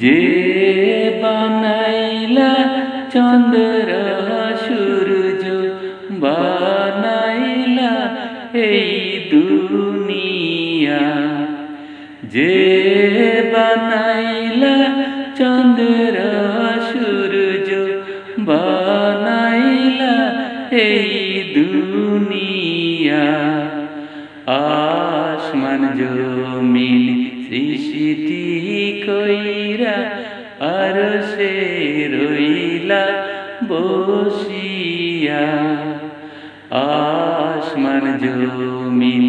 যে বানাইলা চন্দ্র সূর্য বানাইলা এই দুনিয়া, যে বানাইলা চন্দ্র সূর্য বানাইলা এই দুনিয়া, আসমান জমিন সৃষ্টি কইরা আরশে রইলা বসিয়া। আসমান জমিন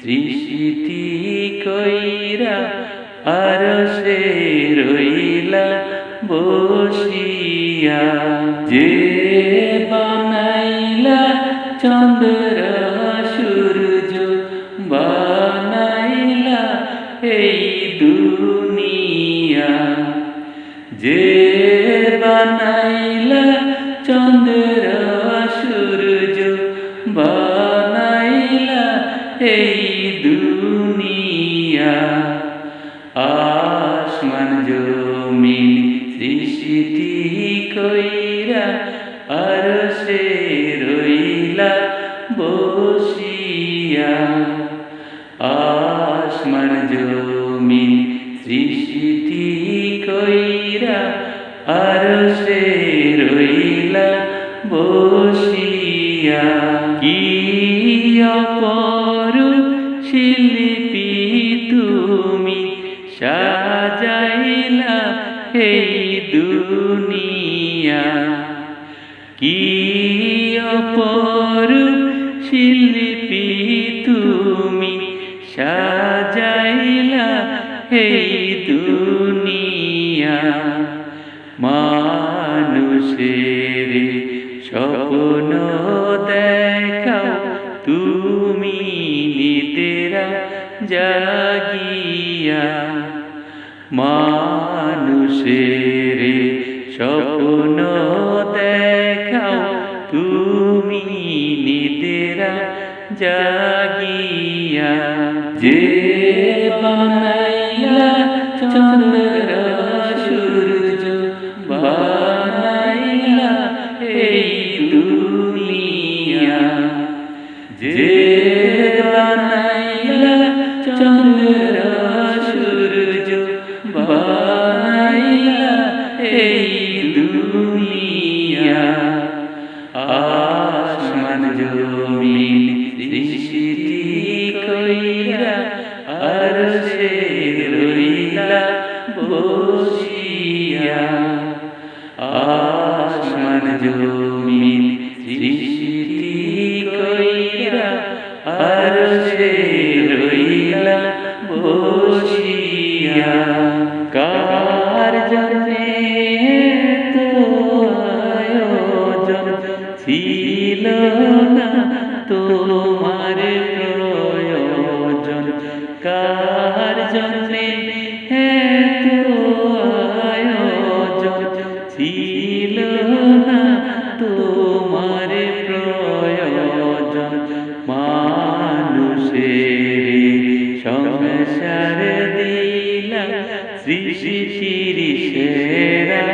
সৃষ্টি কইরা আরশে রইলা বসিয়া। যে বানাইলা চন্দ্র সূর্য বানাইলা এই দুনিয়া, যে বানাইলা চন্দ্র সূর্য বানাইলা এই দুনিয়া, আসমান জমিন সৃষ্টি কইরা আরশে রইলা বসিয়া। আসমান জমিন সৃষ্টি কইরা আরশে রইলা বসিয়া। কি অপরূপ শিল্পী তুমি সাজাইলা এই দুনিয়া, কি অপরূপ শিল্পী তুমি সাজাইলা এই দুনিয়া। মানুষের স্বপ্ন দেখাও তুমি নিদ্রা জাগিয়া, মানুষের স্বপ্ন দেখাও তুমি নিদ্রা জাগিয়া। যে বানাইলা চন্দ্র সূর্য বানাইলা এই দুনিয়া, যে বানাইলা চন্দ্র সূর্য বানাইলা এই দুনিয়া, আসমান জমিন সৃষ্টি কইরা আরশে রইলা বসিয়া। আসমান জমিন সৃষ্টি কইরা আরশে রইলা বসিয়া। কার জন্যে তো আয়োজন ছিল না তোমার প্রয়োজন, কার জন্যে তো আয়োজন ছিল না তোমার প্রয়োজন। মানুষের সংসার দিলা সৃষ্টির সেরা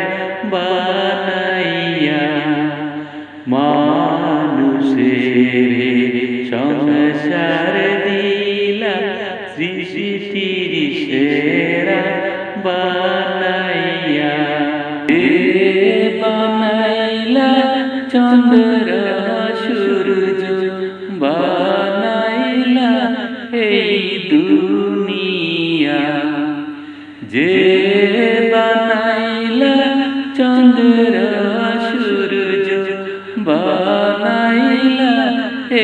বানাইয়া, মানুষের সংসার দিলা সৃষ্টির সেরা বানাইয়া। যে বানাইলা চন্দ্র সূর্য বানাইলা এই দুনিয়া, যে বানাইলা চন্দ্র সূর্য বানাইলা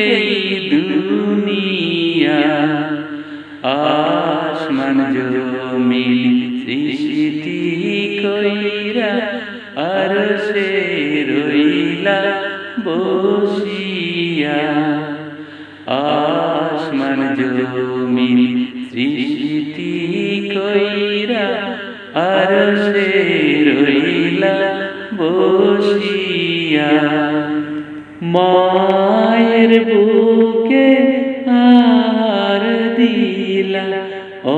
এই দুনিয়া, আসমান জমিন সৃষ্টি কইরা আরশে রইলা বসিয়া। আসমান জমিন সৃষ্টি কইরা আরশে রইলা বসিয়া। মায়ের বুকে আর দিলা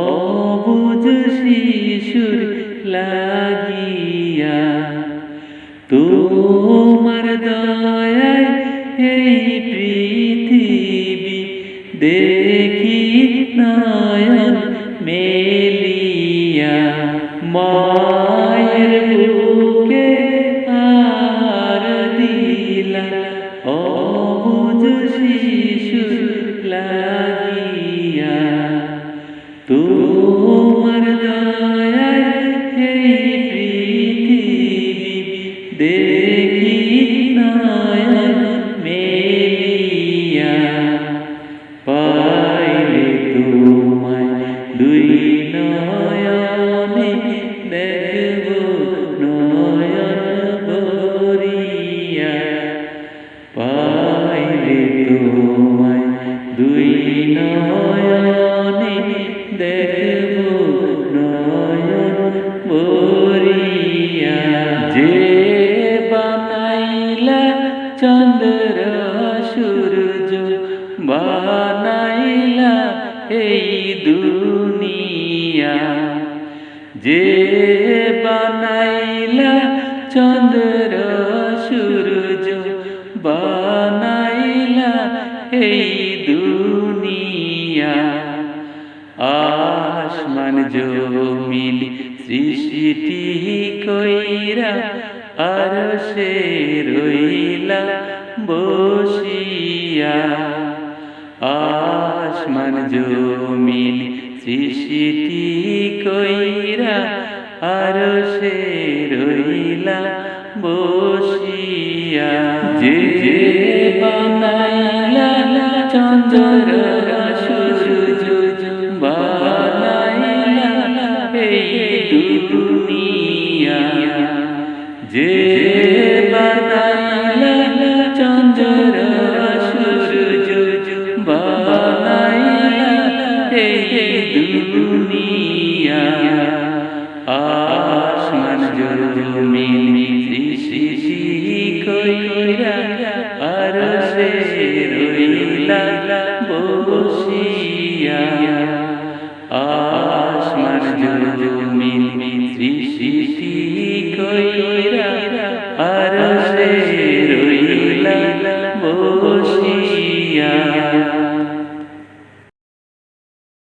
অবুঝ শিশুর লা নয়ন মেলিয়া মায়ের বুকে আর দিলা অবুঝ শিশু লাগিয়া তোমার দয়ায় এই পৃথিবী দেখি নয়ন মেলিয়া পাইলে তোমায় দুই নয়নে দেখব নয়ন ভরিয়া পাইলে তোমায় দুই নয়নে দেখব নয়ন ভরিয়া যে বানাইলা চন্দ্র সূর্য বানাইলা এই দুনিয়া যে বানাইলা চন্দ্র সূর্য বানাইলা এই দুনিয়া আসমান জমিন সৃষ্টি কইরা আরশে রইলা বসিয়া আসমান জমিন সৃষ্টি কইরা আরশে রইলা বসিয়া যে বানাইলা চন্দ্র সূর্য বানাইলা এই দুনিয়া যে বানাইলা চন্দ্র সূর্য বানাইলা এই দুনিয়া আসমান জমিন সৃষ্টি কইরা আরশে রইলা বসিয়া আসমান জমিন সৃষ্টি কইরা আরশে রইলা বসিয়া